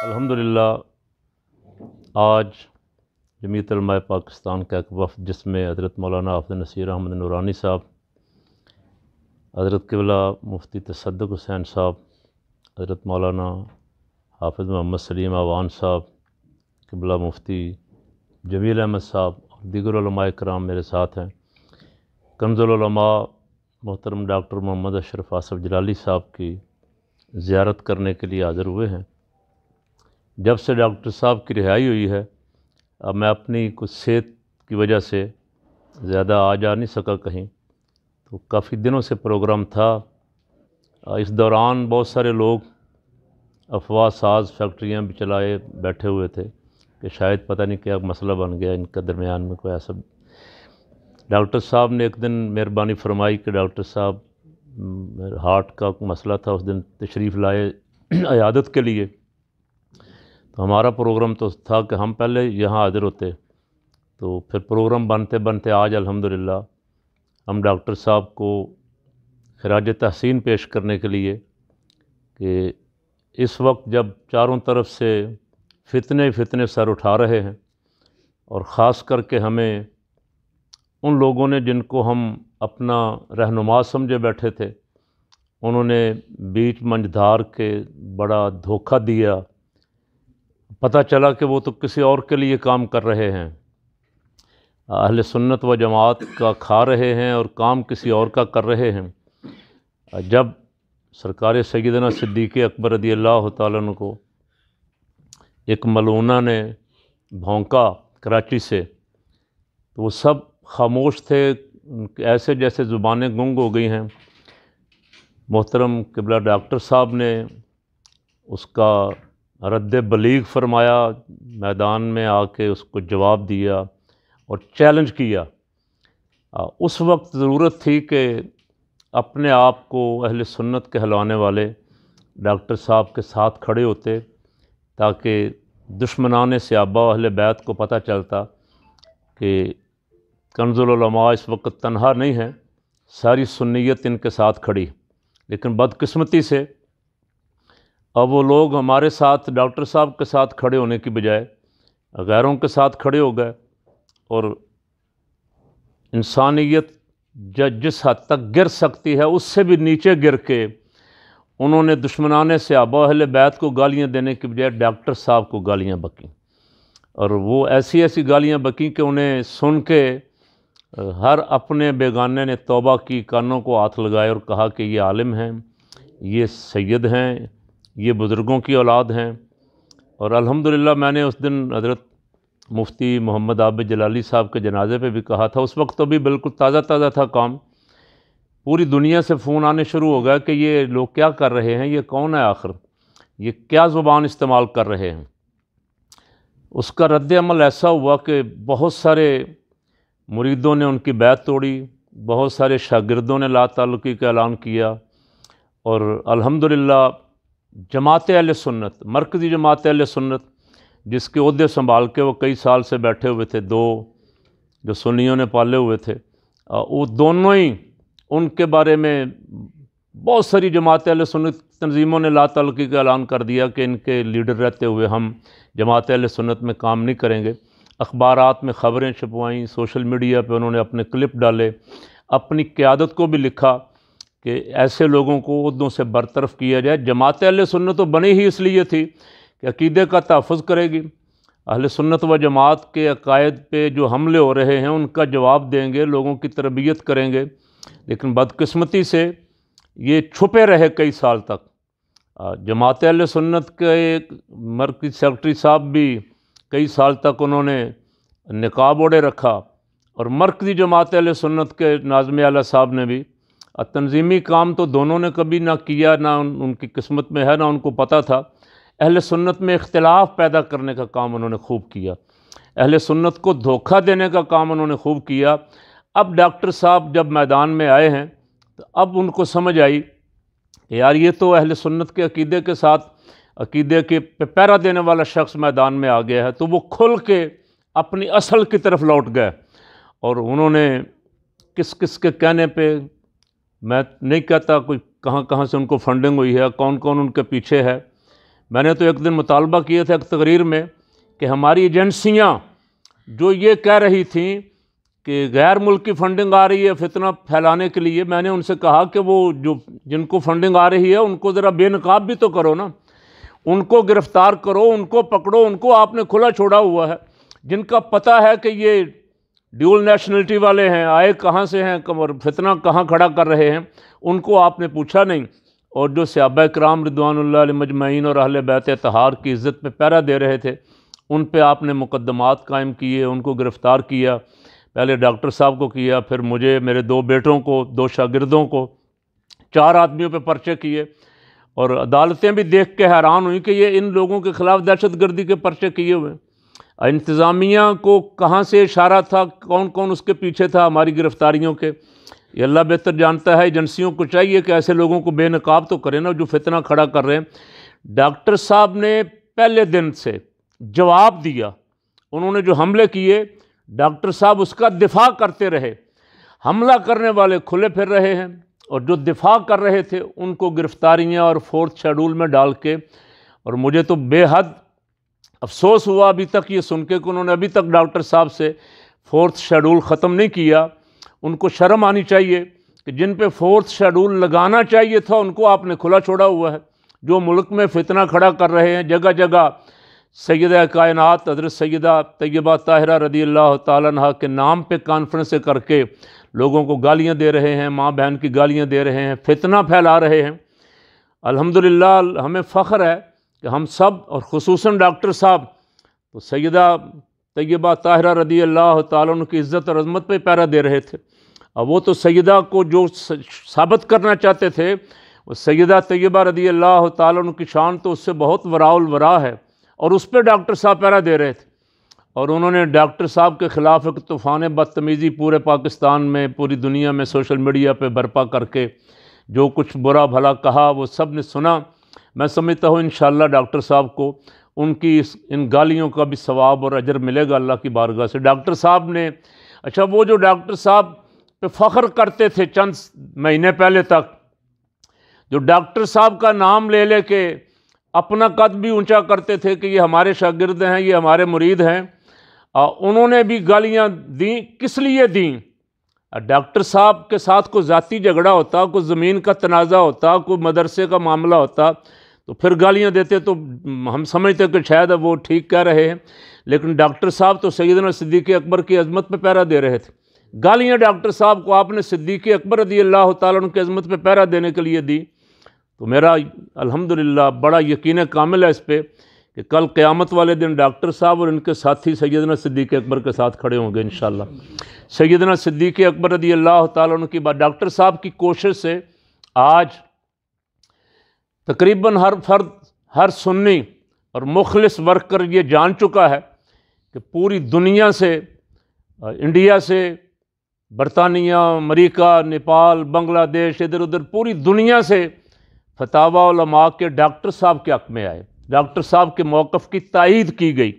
अल्हम्दुलिल्लाह आज जमीयत उलमाए पाकिस्तान का एक वफ़द जिसमें हज़रत मौलाना हाफ़िज़ नसीर अहमद नूरानी साहब, हज़रत क़िबला मुफ्ती तसद्दुक़ हुसैन साहब, हज़रत मौलाना हाफ़िज़ मोहम्मद सलीम अवान साहब, क़िबला मुफ्ती जमील अहमद साहब और दीगर उलमाए किराम मेरे साथ हैं। कंज़ुल उलमा मोहतरम डॉक्टर मोहम्मद अशरफ आसफ़ जलाली साहब की ज़ियारत करने के लिए हाज़िर हुए हैं। जब से डॉक्टर साहब की रिहाई हुई है, अब मैं अपनी कुछ सेहत की वजह से ज़्यादा आ जा नहीं सका कहीं, तो काफ़ी दिनों से प्रोग्राम था। इस दौरान बहुत सारे लोग अफवाह साज फैक्ट्रियाँ भी चलाए बैठे हुए थे कि शायद पता नहीं क्या मसला बन गया इनका दरमियान में कोई ऐसा। डॉक्टर साहब ने एक दिन मेहरबानी फरमाई कि डॉक्टर साहब हार्ट का मसला था, उस दिन तशरीफ़ लाए इयादत के लिए। तो हमारा प्रोग्राम तो था कि हम पहले यहाँ हाज़िर होते, तो फिर प्रोग्राम बनते बनते आज अल्हम्दुलिल्लाह हम डॉक्टर साहब को खिराज तहसीन पेश करने के लिए कि इस वक्त जब चारों तरफ से फितने सर उठा रहे हैं और ख़ास करके हमें उन लोगों ने जिनको हम अपना रहनुमा समझे बैठे थे, उन्होंने बीच मंझधार के बड़ा धोखा दिया। पता चला कि वो तो किसी और के लिए काम कर रहे हैं, अहले सुन्नत व जमात का खा रहे हैं और काम किसी और का कर रहे हैं। जब सरकार सैयदना सिद्दीक़ अकबर रज़ियल्लाहु ताला अन्हु को एक मलूना ने भौंका कराची से, तो वो सब खामोश थे, ऐसे जैसे ज़ुबानें गुंग हो गई हैं। मोहतरम क़िबला डॉक्टर साहब ने उसका रद्द बलीग फरमाया, मैदान में आके उसको जवाब दिया और चैलेंज किया। उस वक्त ज़रूरत थी कि अपने आप को अहले सुन्नत कहलाने वाले डॉक्टर साहब के साथ खड़े होते, ताकि दुश्मनाने सहाबा अहले बैत को पता चलता कि कंज़ुल उलमा इस वक्त तन्हा नहीं है, सारी सुन्नियत इनके साथ खड़ी। लेकिन बदकिस्मती से अब वो लोग हमारे साथ डॉक्टर साहब के साथ खड़े होने की बजाय गैरों के साथ खड़े हो गए और इंसानियत जिस हद तक गिर सकती है उससे भी नीचे गिर के उन्होंने दुश्मनाने सहाबा अहले बैत को गालियां देने की बजाय डॉक्टर साहब को गालियां बकीं। और वो ऐसी ऐसी गालियां बकीं कि उन्हें सुन के हर अपने बेगाने ने तौबा की, कानों को हाथ लगाए और कहा कि ये आलिम हैं, ये सैयद हैं, ये बुज़ुर्गों की औलाद हैं। और अल्हम्दुलिल्लाह मैंने उस दिन हज़रत मुफ्ती मोहम्मद आबिद जलाली साहब के जनाज़े पे भी कहा था। उस वक्त तो भी बिल्कुल ताज़ा था काम। पूरी दुनिया से फ़ोन आने शुरू हो गया कि ये लोग क्या कर रहे हैं, ये कौन है आखिर, ये क्या ज़ुबान इस्तेमाल कर रहे हैं। उसका रद्द अमल ऐसा हुआ कि बहुत सारे मुरीदों ने उनकी बैत तोड़ी, बहुत सारे शागिर्दों ने ला ताल्लुकी का ऐलान किया और अल्हम्दुलिल्लाह जमात अहले सुन्नत, मरकज़ी जमात अहले सुन्नत जिसके ओहदे संभाल के वो कई साल से बैठे हुए थे, दो जो सुन्नियों ने पाले हुए थे, वो दोनों ही उनके बारे में बहुत सारी जमात अहले सुन्नत तंजीमों ने ला ताल्लुकी का ऐलान कर दिया कि इनके लीडर रहते हुए हम जमात अहले सुन्नत में काम नहीं करेंगे। अखबारात में ख़बरें छपवाईं, सोशल मीडिया पे उन्होंने अपने क्लिप डाले, अपनी क़यादत को भी लिखा कि ऐसे लोगों को ओहदों से बरतरफ किया जाए। जमात अहले सुन्नत तो बनी ही इसलिए थी कि अक़ीदे का तहफ़्फ़ुज़ करेगी, अहले सुन्नत व जमात के अक़ायद पे जो हमले हो रहे हैं उनका जवाब देंगे, लोगों की तरबियत करेंगे। लेकिन बदकिस्मती से ये छुपे रहे कई साल तक। जमात अहले सुन्नत के एक मरकज़ी सेक्रेटरी साहब भी कई साल तक उन्होंने निकाब ओढ़े रखा और मरकज़ी जमात अहले सुन्नत के नाज़िम आला साहब ने भी तंजीमी काम तो दोनों ने कभी ना किया, ना उनकी किस्मत में है, ना उनको पता था। अहले सुन्नत में इख्तिलाफ़ पैदा करने का काम उन्होंने खूब किया, अहले सुन्नत को धोखा देने का काम उन्होंने खूब किया। अब डॉक्टर साहब जब मैदान में आए हैं तो अब उनको समझ आई कि यार ये तो अहले सुन्नत के अक़ीदे के साथ, अक़ीदे के पहरा देने वाला शख्स मैदान में आ गया है। तो वो खुल के अपनी असल की तरफ लौट गए और उन्होंने किस किस के कहने पे, मैं नहीं कहता कोई कहाँ से उनको फंडिंग हुई है, कौन कौन उनके पीछे है, میں نے تو ایک دن مطالبہ کیا تھا ایک تقریر میں کہ ہماری ایجنسیاں جو یہ کہہ رہی تھیں کہ غیر ملکی فنڈنگ آ رہی ہے فتنہ پھیلانے کے لیے، میں نے ان سے کہا کہ وہ جن کو فنڈنگ آ رہی ہے ان کو ذرا بے نقاب بھی تو کرو نا، ان کو گرفتار کرو، ان کو پکڑو، ان کو آپ نے کھلا چھوڑا ہوا ہے۔ جن کا پتہ ہے کہ یہ ڈیول نیشنلٹی والے ہیں، آئے کہاں سے ہیں اور فتنہ کہاں کھڑا کر رہے ہیں، ان کو آپ نے پوچھا نہیں۔ اور جو صحابہ کرام رضوان اللہ علیہ مجمعین اور اہل بیت اطہار کی عزت پہ پہرا دے رہے تھے، ان پہ آپ نے مقدمات قائم کیے، ان کو گرفتار کیا، پہلے ڈاکٹر صاحب کو کیا، پھر مجھے، میرے 2 بیٹوں کو، 2 شاگردوں کو، 4 آدمیوں پہ پرچے کیے۔ اور عدالتیں بھی دیکھ کے حیران ہوئیں کہ یہ ان لوگوں کے خلاف دہشت گردی کے پرچے کیے ہوئے۔ انتظامیہ کو کہاں سے اشارہ تھا، کون کون اس کے پیچھے تھا ہماری گرفتاریوں کے، یہ اللہ بہتر جانتا ہے۔ ایجنسیوں کو چاہیے کہ ایسے لوگوں کو بے نقاب تو کریں نا جو فتنہ کھڑا کر رہے ہیں۔ ڈاکٹر صاحب نے پہلے دن سے جواب دیا، انہوں نے جو حملے کیے ڈاکٹر صاحب اس کا دفاع کرتے رہے۔ حملہ کرنے والے کھلے پھر رہے ہیں اور جو دفاع کر رہے تھے ان کو گرفتاریاں اور 4تھ شیڈول میں ڈال کے، اور مجھے تو بے حد افسوس ہوا ابھی تک یہ سن کے کہ انہوں نے ابھی تک ڈاکٹر صاحب سے 4تھ شیڈول ختم نہیں کیا۔ ان کو شرم آنی چاہیے کہ جن پہ 4تھ شیڈول لگانا چاہیے تھا ان کو آپ نے کھلا چھوڑا ہوا ہے۔ جو ملک میں فتنہ کھڑا کر رہے ہیں، جگہ جگہ سیدہ کائنات حضرت سیدہ طیبہ طاہرہ رضی اللہ تعالیٰ عنہا کے نام پہ کانفرنسیں کر کے لوگوں کو گالیاں دے رہے ہیں، ماں بہن کی گالیاں دے رہے ہیں، فتنہ پھیلا رہے ہیں۔ الحمدللہ ہمیں فخر ہے کہ ہم سب، اور خصوصاً ڈاکٹر صاحب، تو سیدہ طیبہ طاہرہ رضی اللہ تعالیٰ عنہ کی عزت اور عظمت پہ پیرا دے رہے تھے۔ اب وہ تو سیدہ کو جو ثابت کرنا چاہتے تھے، وہ سیدہ طیبہ رضی اللہ تعالیٰ عنہ کی شان تو اس سے بہت وراء الورا ہے، اور اس پہ ڈاکٹر صاحب پیرا دے رہے تھے۔ اور انہوں نے ڈاکٹر صاحب کے خلاف ایک طوفان بدتمیزی پورے پاکستان میں، پوری دنیا میں سوشل میڈیا پہ برپا کر کے جو کچھ برا بھلا کہا وہ سب نے سنا۔ میں سمجھتا ہوں انشاءاللہ ڈاکٹر صاحب کو ان کی ان گالیوں کا بھی ثواب اور اجر ملے گا اللہ کی بارگاہ سے۔ ڈاکٹر صاحب نے، اچھا وہ جو ڈاکٹر صاحب پہ فخر کرتے تھے چند مہینے پہلے تک، جو ڈاکٹر صاحب کا نام لے لے کے اپنا قد بھی اونچا کرتے تھے کہ یہ ہمارے شاگرد ہیں، یہ ہمارے مرید ہیں، انہوں نے بھی گالیاں دیں۔ کس لیے دیں؟ ڈاکٹر صاحب کے ساتھ کوئی ذاتی جھگڑا ہوتا، کوئی زمین کا تنازع ہوتا، کوئی مدرسے کا معاملہ ہوتا تو پھر گالیاں دیتے تو ہم سمجھتے کہ شاید وہ ٹھیک کہہ رہے ہیں، لیکن ڈاکٹر صاحب تو سیدنا صدیق اکبر کی عظمت پہ پیرا دے رہے تھے۔ گالیاں ڈاکٹر صاحب کو آپ نے صدیق اکبر رضی اللہ تعالیٰ عنہ کی عظمت پہ پیرا دینے کے لیے دی، تو میرا الحمدللہ بڑا یقین کامل ہے اس پہ کہ کل قیامت والے دن ڈاکٹر صاحب اور ان کے ساتھی سیدنا صدیق اکبر کے ساتھ کھڑے ہوں گے انشاءاللہ۔ سیدنا صدیق اکبر رضی اللہ تعالیٰ عنہ کی بات، ڈاکٹر صاحب کی کوشش سے آج تقریباً ہر فرد، ہر سنی اور مخلص ورکر یہ جان چکا ہے کہ پوری دنیا سے، انڈیا سے، برطانیہ، امریکہ، نیپال، بنگلہ دیش، ادھر ادھر پوری دنیا سے فتاوی علماء کے ڈاکٹر صاحب کے حق میں آئے، ڈاکٹر صاحب کے موقف کی تائید کی گئی،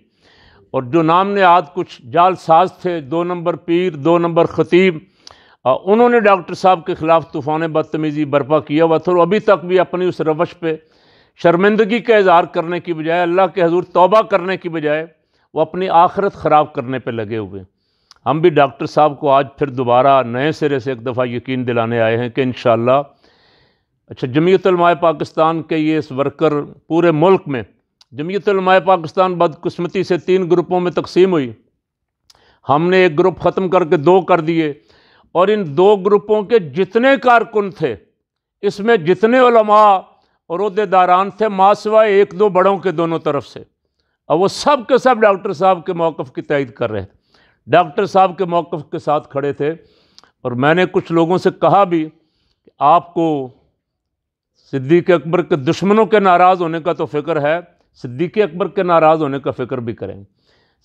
اور جو نام نہاد کچھ جال ساز تھے، 2 نمبر پیر، 2 نمبر خطیب، انہوں نے ڈاکٹر صاحب کے خلاف طوفان بدتمیزی برپا کیا ہوا تھا، اور ابھی تک بھی اپنی اس روش پہ شرمندگی کا اظہار کرنے کی بجائے، اللہ کے حضور توبہ کرنے کی بجائے، وہ اپنی آخرت خراب کرنے پہ لگے ہوئے۔ ہم بھی ڈاکٹر صاحب کو آج پھر دوبارہ نئے سرے سے ایک دفعہ یقین دلانے آئے ہیں کہ انشاءاللہ، اچھا جمعیت علماء پاکستان کے یہ اس ورکر پورے ملک میں، جمعیت علماء پاکستان بدقسمتی سے 3 گروپوں میں تقسیم ہوئی، ہم نے ایک گروپ ختم کر کے 2 کر دیے، اور ان 2 گروپوں کے جتنے کارکن تھے، اس میں جتنے علماء اور عہدیداران تھے، ماں سوائے 1-2 بڑوں کے دونوں طرف سے، اور وہ سب کے سب ڈاکٹر صاحب کے موقف کی تائید کر رہے تھے، ڈاکٹر صاحب کے موقف کے ساتھ کھڑے تھے۔ اور میں نے کچھ لوگوں سے کہا بھی کہ آپ کو صدیق اکبر کے دشمنوں کے ناراض ہونے کا تو فکر ہے، صدیق اکبر کے ناراض ہونے کا فکر بھی کریں۔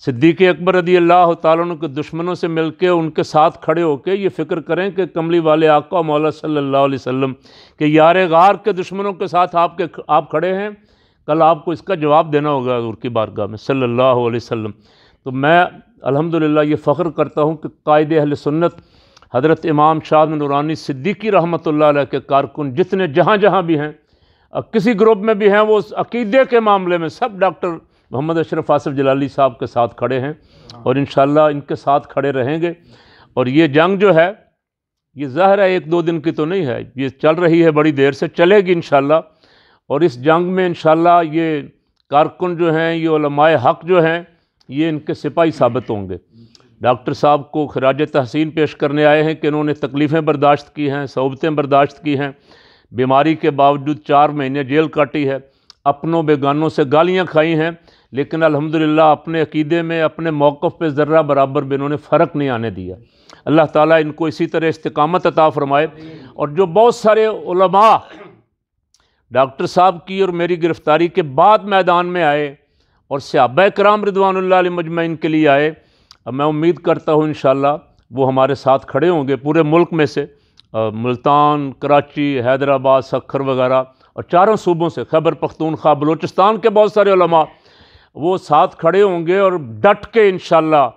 صدیق اکبر رضی اللہ تعالیٰ عنہ کے دشمنوں سے مل کے ان کے ساتھ کھڑے ہو کے یہ فکر کریں کہ کملی والے آقا مولا صلی اللہ علیہ وسلم کہ یار غار کے دشمنوں کے ساتھ آپ کھڑے ہیں، کل آپ کو اس کا جواب دینا ہوگا حضور کی بارگاہ میں صلی اللہ علیہ وسلم۔ تو میں الحمدللہ یہ فخر کرتا ہوں کہ قائد اہل سنت حضرت امام شاہ نورانی صدیقی رحمۃ اللہ علیہ کے کارکن جتنے جہاں جہاں بھی ہیں، किसी ग्रुप में भी हैं, वो अकीदे के मामले में सब डॉक्टर मोहम्मद अशरफ आसिफ जलाली साहब के साथ खड़े हैं और इंशाअल्लाह इनके साथ खड़े रहेंगे। और ये जंग जो है ये ज़ाहिर है 1-2 दिन की तो नहीं है, ये चल रही है, बड़ी देर से चलेगी इंशाअल्लाह। और इस जंग में इंशाअल्लाह ये कारकुन जो हैं, ये उलमाए हक जो हैं, ये इनके सिपाही साबित होंगे। डॉक्टर साहब को खराज तहसीन पेश करने आए हैं कि इन्होंने तकलीफ़ें बर्दाश्त की हैं, सौबतें बर्दाश्त की हैं, बीमारी के बावजूद 4 महीने जेल काटी है, अपनों बेगानों से गालियां खाई हैं, लेकिन अल्हम्दुलिल्लाह अपने अकीदे में, अपने मौक़िफ़ पे ज़र्रा बराबर भी इन्होंने फ़र्क नहीं आने दिया। अल्लाह ताला इनको इसी तरह इस्तिकामत अता फ़रमाए। और जो बहुत सारे उलमा डॉक्टर साहब की और मेरी गिरफ़्तारी के बाद मैदान में आए और सहाबा किराम रिदवानुल्लाह अलैहिम मजमईन के लिए आए, अब मैं उम्मीद करता हूँ इंशाअल्लाह वो हमारे साथ खड़े होंगे पूरे मुल्क में से, मुल्तान, कराची, हैदराबाद, सक्खर वगैरह और चारों सूबों से, खैबर पख्तूनख्वा, बलूचिस्तान के बहुत सारे उलमा वो साथ खड़े होंगे और डट के इंशाअल्लाह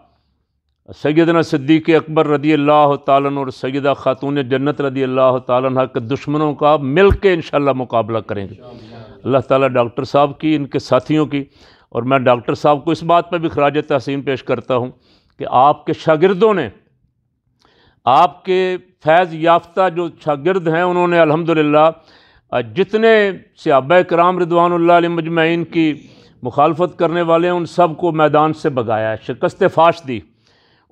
सैयदना सिद्दीक़ अकबर रदी अल्लाह ताला अन्हु और सैयदा खातून जन्नत रदी अल्लाह ताला अन्हा के दुश्मनों का मिल के इंशाअल्लाह मुकाबला करेंगे। अल्लाह ताला डॉक्टर साहब की, इनके साथियों की, और मैं डॉक्टर साहब को इस बात पर भी खराज तहसीन पेश करता हूँ कि आपके शागिर्दों ने, आपके फैज़ याफ्ता जो शागिर्द हैं, उन्होंने अल्हम्दुलिल्लाह जितने सहाबा किराम रिदवानुल्लाह अलैहिम मजमईन की मुखालफत करने वाले हैं उन सब को मैदान से भगाया है, शिकस्त फाश दी।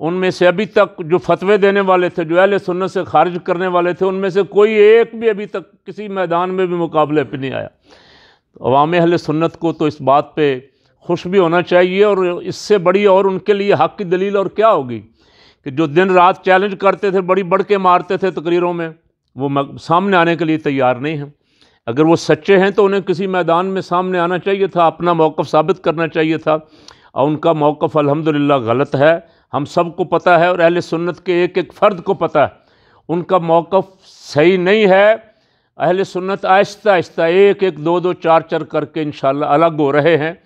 उनमें से अभी तक जो फतवे देने वाले थे, जो अहले सुन्नत से खारिज करने वाले थे, उनमें से कोई एक भी अभी तक किसी मैदान में भी मुकाबले पे नहीं आया। तो अवाम अहले सुन्नत को तो इस बात पे खुश भी होना चाहिए, और इससे बड़ी और उनके लिए हक़ की दलील और क्या होगी कि जो दिन रात चैलेंज करते थे, बड़ी बढ़ के मारते थे तकरीरों में, वो सामने आने के लिए तैयार नहीं हैं। अगर वो सच्चे हैं तो उन्हें किसी मैदान में सामने आना चाहिए था, अपना मौक़िफ़ साबित करना चाहिए था, और उनका मौक़िफ़ अल्हम्दुलिल्लाह गलत है, हम सबको पता है, और अहले सुन्नत के एक एक फ़र्द को पता है उनका मौक़िफ़ सही नहीं है। अहले सुन्नत आहिस्ता आहिस्ता 1-1, 2-2, 4-4 करके इंशाअल्लाह अलग हो रहे हैं।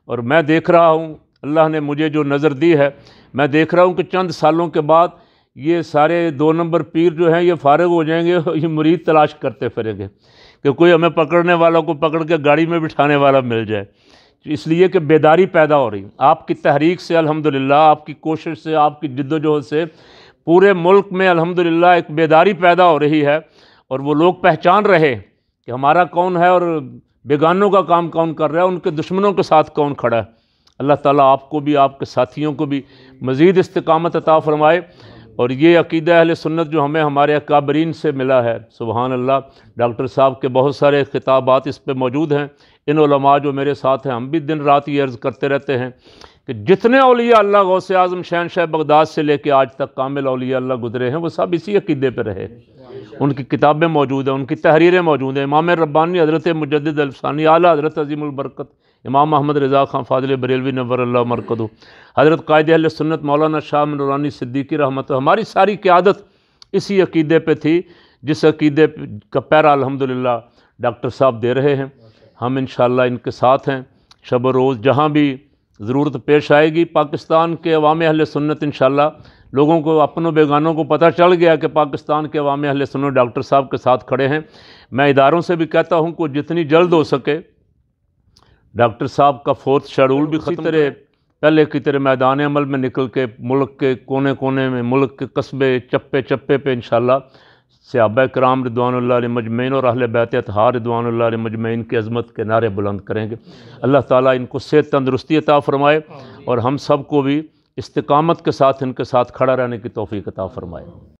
और मैं देख रहा हूँ, अल्लाह ने मुझे जो नज़र दी है, मैं देख रहा हूँ कि चंद सालों के बाद ये सारे 2 नंबर पीर जो हैं ये फ़ारिग हो जाएंगे, ये मुरीद तलाश करते फिरेंगे कि कोई हमें पकड़ने वाला को पकड़ के गाड़ी में बिठाने वाला मिल जाए। इसलिए कि बेदारी पैदा हो रही, आपकी तहरीक से अल्हम्दुलिल्लाह, आपकी कोशिश से, आपकी जिद्दोजहद से पूरे मुल्क में अल्हम्दुलिल्लाह एक बेदारी पैदा हो रही है, और वो लोग पहचान रहे कि हमारा कौन है और बेगानों का काम कौन कर रहा है, उनके दुश्मनों के साथ कौन खड़ा है। अल्लाह ताला आपको भी, आपके साथियों को भी मज़ीद इस्तिकामत अता फ़रमाए। और ये अक़ीदा अहले सुन्नत जो हमें हमारे अकाबरीन से मिला है, सुबहान अल्लाह, डॉक्टर साहब के बहुत सारे खिताबात इस पे मौजूद हैं। इन उलमा जो मेरे साथ हैं, हम भी दिन रात ये अर्ज़ करते रहते हैं कि जितने औलिया अल्लाह गौसे आज़म शहनशाह बगदाद से लेके आज तक कामिल औलिया अल्लाह गुजरे हैं, वो सब इसी अक़ीदे पे रहे। उनकी किताबें मौजूद हैं, उनकी तहरीरें मौजूद हैं। इमाम रब्बानी हज़रत मुजद्दिद अल्फ़सानी आला हज़रत अज़ीमुल बरकत इमाम अहमद रज़ा खां फ़ाज़िल बरेलवी नव्वरल्लाहु मरकदहु, हज़रत क़ायद अहले सुन्नत मौलाना शाह नूरानी सिद्दीकी रहमत, हमारी सारी क़यादत इसी अक़ीदे पे थी, जिस अक़ीदे का पैरा अल्हम्दुलिल्लाह डॉक्टर साहब दे रहे हैं। हम इंशाअल्लाह इनके साथ हैं शब रोज़, जहाँ भी ज़रूरत पेश आएगी। पाकिस्तान के अवाम अहले सुन्नत इंशाअल्लाह, लोगों को, अपनों बेगानों को पता चल गया कि पाकिस्तान के अवाम अहले सुन्नत डॉक्टर साहब के साथ खड़े हैं। मैं इदारों से भी कहता हूँ कि जितनी जल्द हो सके डॉक्टर साहब का 4th शेड्यूल भी ख़त्म तरह पहले की तरह मैदान अमल में निकल के मुल्क के कोने कोने में, मुल्क के कस्बे चप्पे चप्पे पे इंशाअल्लाह सहाबा किराम रिदवानुल्लाह अलैहिम मजमईन और अहले बैत अतहार रिदवानुल्लाह अलैहिम मजमईन की अज़मत के नारे बुलंद करेंगे। अल्लाह ताला इनको सेहत तंदुरुस्ती अता फ़रमाए और हम सब को भी इस्तिकामत के साथ इनके साथ खड़ा रहने की तौफ़ीक़ अता फ़रमाए।